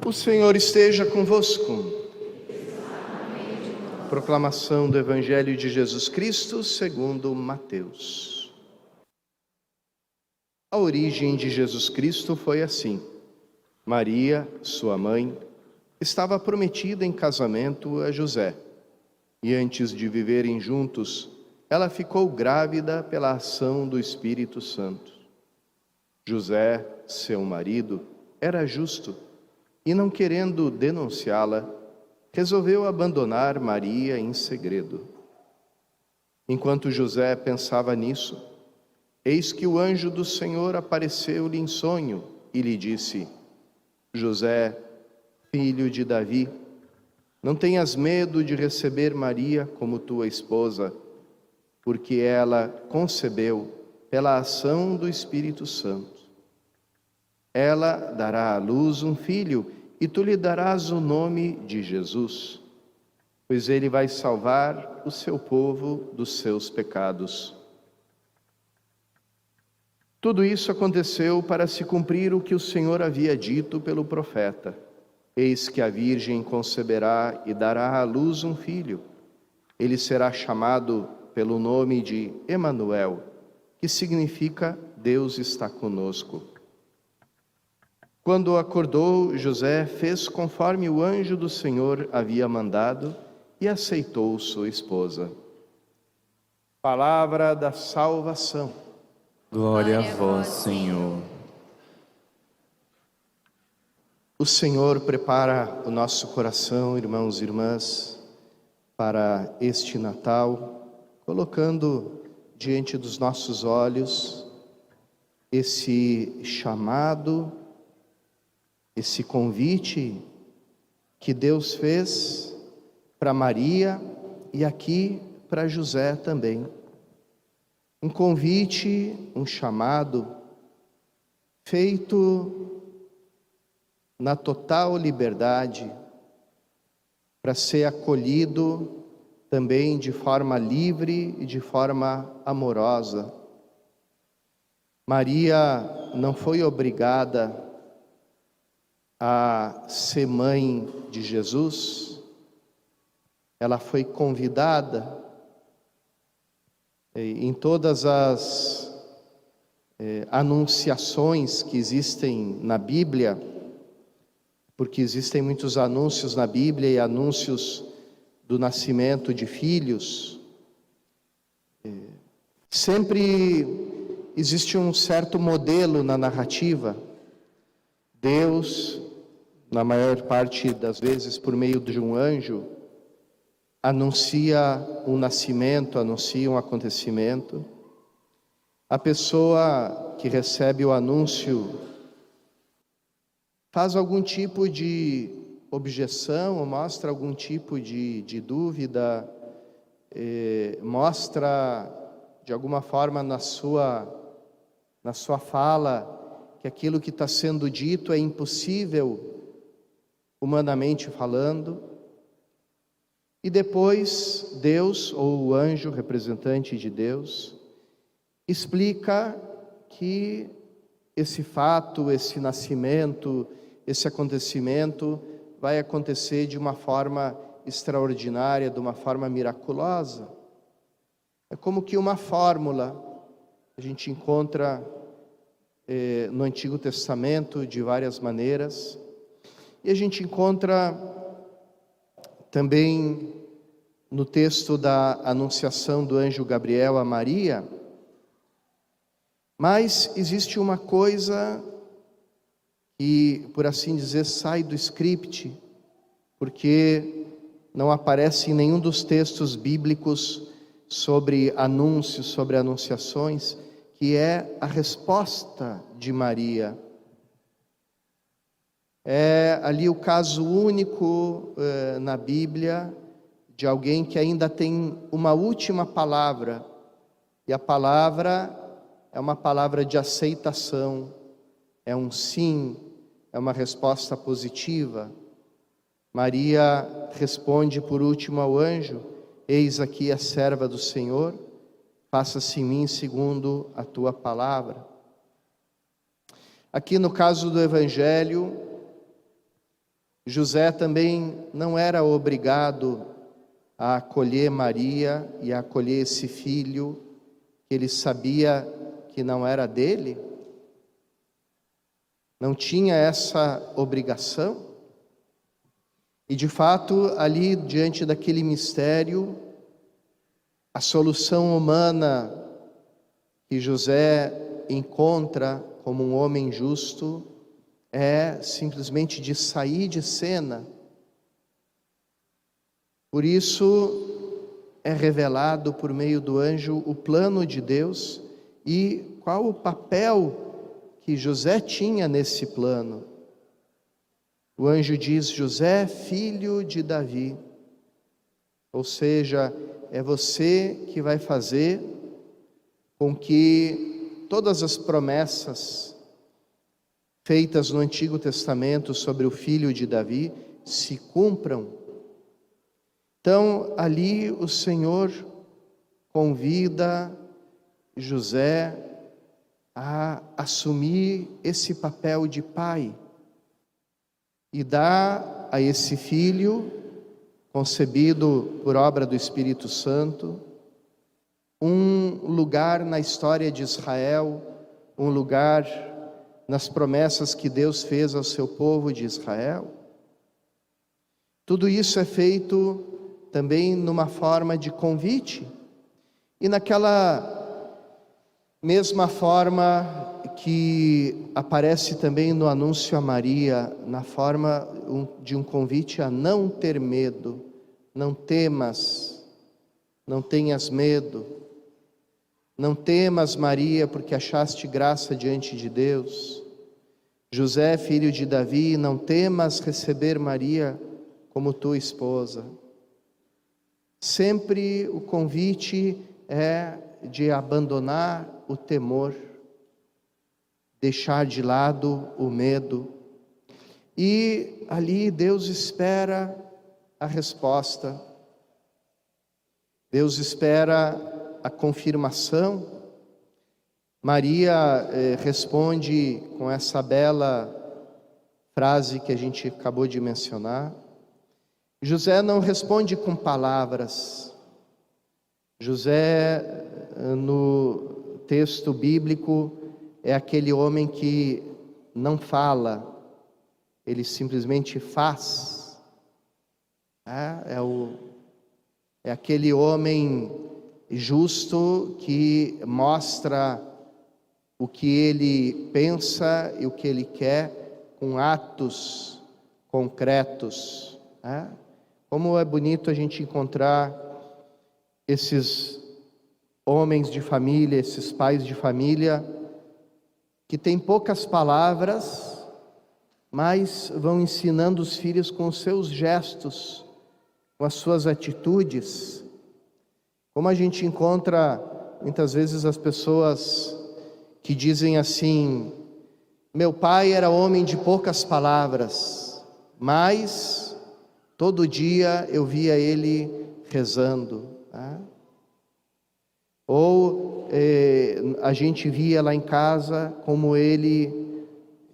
O Senhor esteja convosco. Proclamação do Evangelho de Jesus Cristo segundo Mateus. A origem de Jesus Cristo foi assim. Maria, sua mãe, estava prometida em casamento a José. E antes de viverem juntos, ela ficou grávida pela ação do Espírito Santo. José, seu marido, era justo e, não querendo denunciá-la, resolveu abandonar Maria em segredo. Enquanto José pensava nisso, eis que o anjo do Senhor apareceu-lhe em sonho e lhe disse: José, filho de Davi, não tenhas medo de receber Maria como tua esposa, porque ela concebeu pela ação do Espírito Santo. Ela dará à luz um filho e tu lhe darás o nome de Jesus, pois ele vai salvar o seu povo dos seus pecados. Tudo isso aconteceu para se cumprir o que o Senhor havia dito pelo profeta: eis que a virgem conceberá e dará à luz um filho. Ele será chamado pelo nome de Emanuel, que significa Deus está conosco. Quando acordou, José fez conforme o anjo do Senhor havia mandado e aceitou sua esposa. Palavra da salvação. Glória a vós, Senhor. O Senhor prepara o nosso coração, irmãos e irmãs, para este Natal, colocando diante dos nossos olhos esse chamado, esse convite que Deus fez para Maria e aqui para José também. Um convite, um chamado feito na total liberdade para ser acolhido também de forma livre e de forma amorosa. Maria não foi obrigada a ser mãe de Jesus, ela foi convidada. Em todas as anunciações que existem na Bíblia, porque existem muitos anúncios na Bíblia e anúncios do nascimento de filhos, sempre existe um certo modelo na narrativa. Deus, na maior parte das vezes por meio de um anjo, anuncia um nascimento, anuncia um acontecimento. A pessoa que recebe o anúncio faz algum tipo de objeção, ou mostra algum tipo de dúvida, mostra de alguma forma na sua fala que aquilo que está sendo dito é impossível, humanamente falando. E depois Deus, ou o anjo representante de Deus, explica que esse fato, esse nascimento, esse acontecimento vai acontecer de uma forma extraordinária, de uma forma miraculosa. É como que uma fórmula a gente encontra no Antigo Testamento de várias maneiras, e a gente encontra também no texto da anunciação do anjo Gabriel a Maria. Mas existe uma coisa que, por assim dizer, sai do script, porque não aparece em nenhum dos textos bíblicos sobre anúncios, sobre anunciações, que é a resposta de Maria. É ali o caso único na Bíblia de alguém que ainda tem uma última palavra, e a palavra é uma palavra de aceitação, é um sim, é uma resposta positiva. Maria responde por último ao anjo: eis aqui a serva do Senhor, faça-se em mim segundo a tua palavra. Aqui no caso do Evangelho, José também não era obrigado a acolher Maria e a acolher esse filho que ele sabia que não era dele? Não tinha essa obrigação? E de fato, ali diante daquele mistério, a solução humana que José encontra como um homem justo é simplesmente de sair de cena. Por isso é revelado por meio do anjo o plano de Deus e qual o papel que José tinha nesse plano. O anjo diz: José, filho de Davi, ou seja, é você que vai fazer com que todas as promessas feitas no Antigo Testamento sobre o filho de Davi se cumpram. Então, ali o Senhor convida José a assumir esse papel de pai e dá a esse filho, concebido por obra do Espírito Santo, um lugar na história de Israel, um lugar nas promessas que Deus fez ao seu povo de Israel. Tudo isso é feito também numa forma de convite, e naquela mesma forma que aparece também no anúncio a Maria, na forma de um convite a não ter medo. Não temas, não tenhas medo. Não temas, Maria, porque achaste graça diante de Deus. José, filho de Davi, não temas receber Maria como tua esposa. Sempre o convite é de abandonar o temor, deixar de lado o medo. E ali Deus espera a resposta. Deus espera a confirmação. Maria responde com essa bela frase que a gente acabou de mencionar. José não responde com palavras. José, no texto bíblico, é aquele homem que não fala, ele simplesmente faz. É aquele homem justo que mostra o que ele pensa e o que ele quer com atos concretos. Como é bonito a gente encontrar esses homens de família, esses pais de família, que têm poucas palavras, mas vão ensinando os filhos com os seus gestos, com as suas atitudes. Como a gente encontra muitas vezes as pessoas que dizem assim: meu pai era homem de poucas palavras, mas todo dia eu via ele rezando. Ou a gente via lá em casa como ele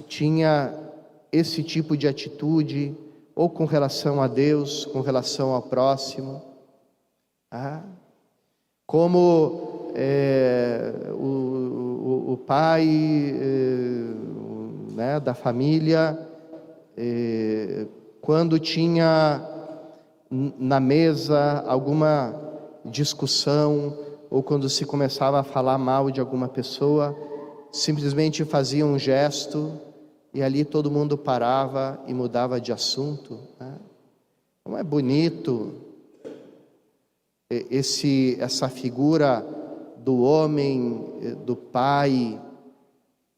tinha esse tipo de atitude, ou com relação a Deus, com relação ao próximo. Como o pai da família, quando tinha na mesa alguma discussão, ou quando se começava a falar mal de alguma pessoa, simplesmente fazia um gesto e ali todo mundo parava e mudava de assunto. Como é bonito essa figura do homem, do pai,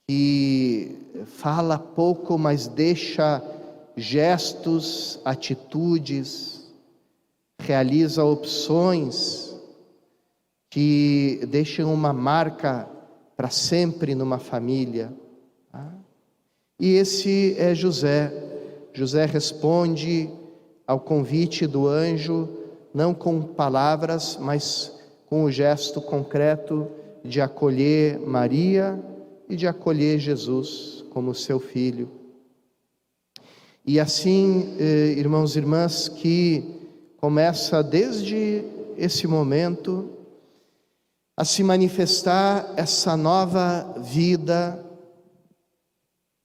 que fala pouco, mas deixa gestos, atitudes, realiza opções que deixam uma marca para sempre numa família. E esse é José. José responde ao convite do anjo, não com palavras, mas com o gesto concreto de acolher Maria e de acolher Jesus como seu filho. E assim, irmãos e irmãs, que começa desde esse momento a se manifestar essa nova vida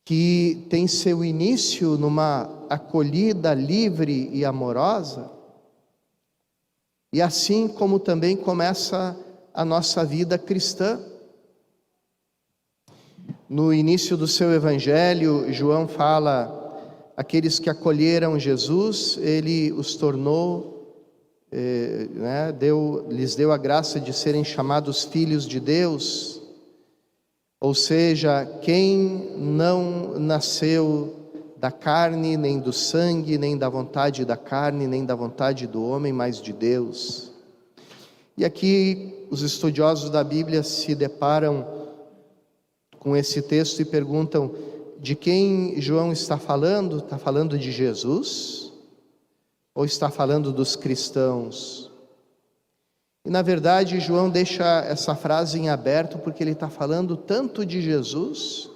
que tem seu início numa acolhida livre e amorosa, e assim como também começa a nossa vida cristã. No início do seu evangelho, João fala: aqueles que acolheram Jesus, ele os tornou, lhes deu a graça de serem chamados filhos de Deus. Ou seja, quem não nasceu da carne, nem do sangue, nem da vontade da carne, nem da vontade do homem, mas de Deus. E aqui os estudiosos da Bíblia se deparam com esse texto e perguntam: de quem João está falando? Está falando de Jesus? Ou está falando dos cristãos? E na verdade João deixa essa frase em aberto, porque ele está falando tanto de Jesus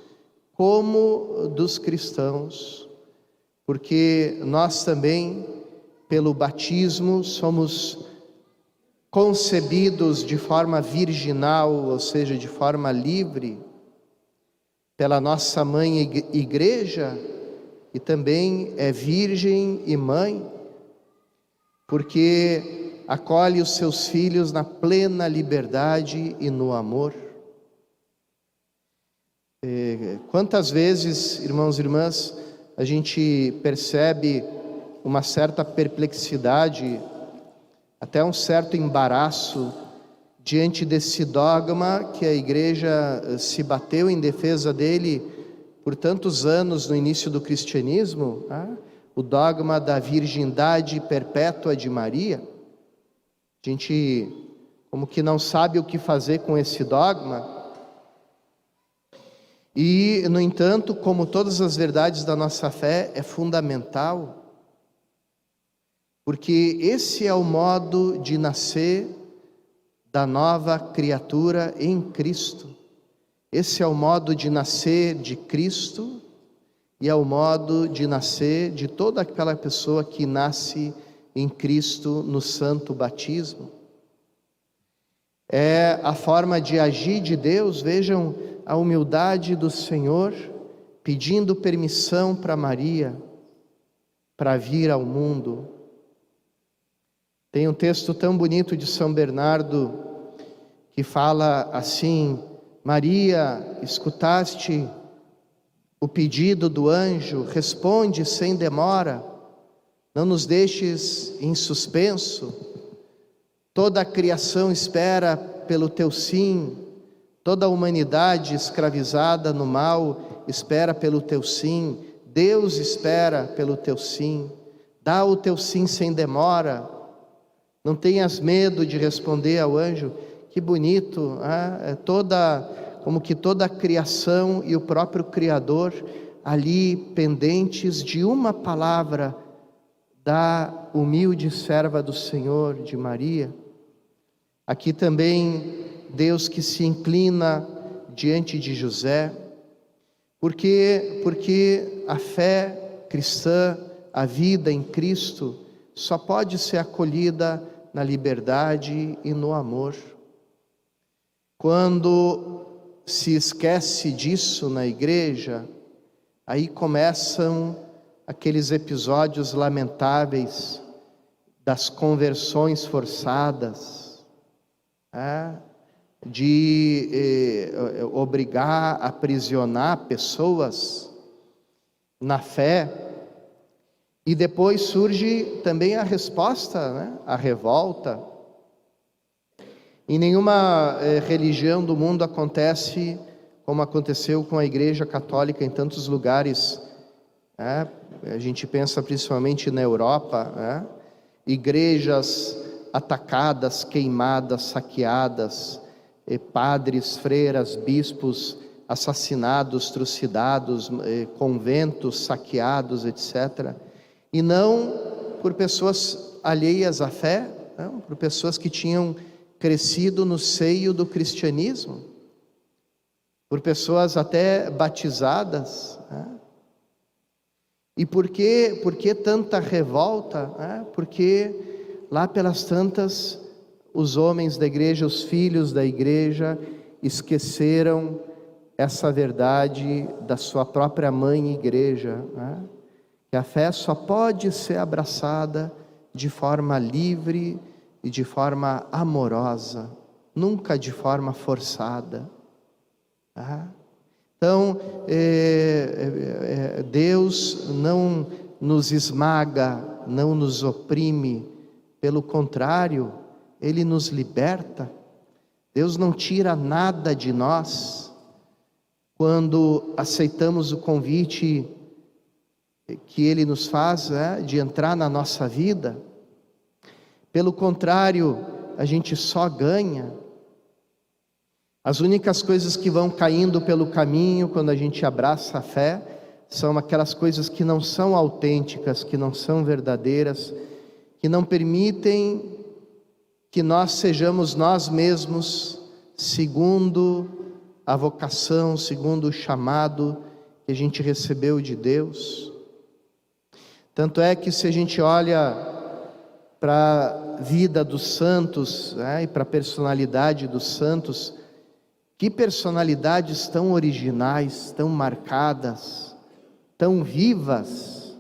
como dos cristãos, porque nós também, pelo batismo, somos concebidos de forma virginal, ou seja, de forma livre, pela nossa mãe igreja, que também é virgem e mãe, porque acolhe os seus filhos na plena liberdade e no amor. Quantas vezes, irmãos e irmãs, a gente percebe uma certa perplexidade, até um certo embaraço diante desse dogma que a igreja se bateu em defesa dele por tantos anos no início do cristianismo, o dogma da virgindade perpétua de Maria. A gente como que não sabe o que fazer com esse dogma. E, no entanto, como todas as verdades da nossa fé, é fundamental, porque esse é o modo de nascer da nova criatura em Cristo. Esse é o modo de nascer de Cristo e é o modo de nascer de toda aquela pessoa que nasce em Cristo no santo batismo. É a forma de agir de Deus. Vejam a humildade do Senhor pedindo permissão para Maria para vir ao mundo. Tem um texto tão bonito de São Bernardo que fala assim: Maria, escutaste o pedido do anjo, responde sem demora, não nos deixes em suspenso. Toda a criação espera pelo teu sim, toda a humanidade escravizada no mal espera pelo teu sim, Deus espera pelo teu sim. Dá o teu sim sem demora, não tenhas medo de responder ao anjo. Que bonito, como que toda a criação e o próprio Criador ali pendentes de uma palavra da humilde serva do Senhor, de Maria. Aqui também Deus que se inclina diante de José, porque a fé cristã, a vida em Cristo, só pode ser acolhida na liberdade e no amor. Quando se esquece disso na igreja, aí começam aqueles episódios lamentáveis das conversões forçadas, de obrigar a aprisionar pessoas na fé. E depois surge também a resposta, a revolta. Em nenhuma religião do mundo acontece como aconteceu com a Igreja Católica em tantos lugares. A gente pensa principalmente na Europa, igrejas atacadas, queimadas, saqueadas, padres, freiras, bispos assassinados, trucidados, conventos saqueados, etc. E não por pessoas alheias à fé, não, por pessoas que tinham crescido no seio do cristianismo, por pessoas até batizadas, E por que tanta revolta? Porque lá pelas tantas, os homens da igreja, os filhos da igreja, esqueceram essa verdade da sua própria mãe igreja, que a fé só pode ser abraçada de forma livre e de forma amorosa, nunca de forma forçada. Então, Deus não nos esmaga, não nos oprime, pelo contrário, Ele nos liberta. Deus não tira nada de nós quando aceitamos o convite que Ele nos faz, de entrar na nossa vida. Pelo contrário, a gente só ganha. As únicas coisas que vão caindo pelo caminho quando a gente abraça a fé são aquelas coisas que não são autênticas, que não são verdadeiras, que não permitem que nós sejamos nós mesmos, segundo a vocação, segundo o chamado que a gente recebeu de Deus. Tanto é que se a gente olha para a vida dos santos, e para a personalidade dos santos, que personalidades tão originais, tão marcadas, tão vivas.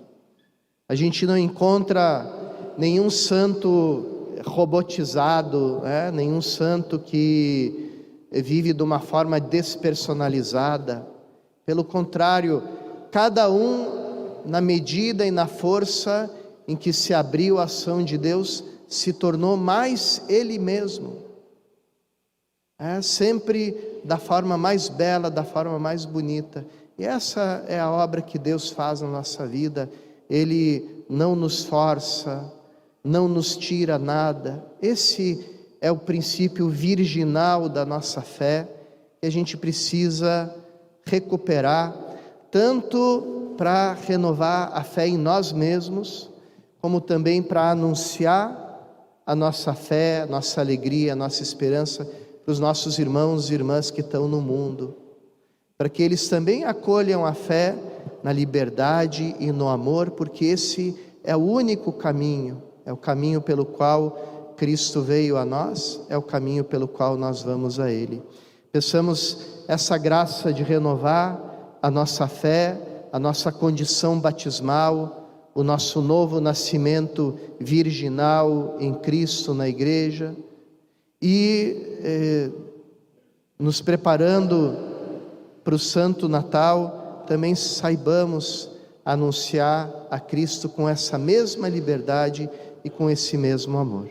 A gente não encontra nenhum santo robotizado, nenhum santo que vive de uma forma despersonalizada. Pelo contrário, cada um, na medida e na força em que se abriu a ação de Deus, se tornou mais Ele mesmo. Sempre da forma mais bela, da forma mais bonita. E essa é a obra que Deus faz na nossa vida. Ele não nos força, não nos tira nada. Esse é o princípio virginal da nossa fé, que a gente precisa recuperar, tanto para renovar a fé em nós mesmos, como também para anunciar a nossa fé, a nossa alegria, a nossa esperança para os nossos irmãos e irmãs que estão no mundo, para que eles também acolham a fé na liberdade e no amor, porque esse é o único caminho, é o caminho pelo qual Cristo veio a nós, é o caminho pelo qual nós vamos a Ele. Peçamos essa graça de renovar a nossa fé, a nossa condição batismal, o nosso novo nascimento virginal em Cristo, na igreja, e nos preparando para o Santo Natal, também saibamos anunciar a Cristo com essa mesma liberdade e com esse mesmo amor.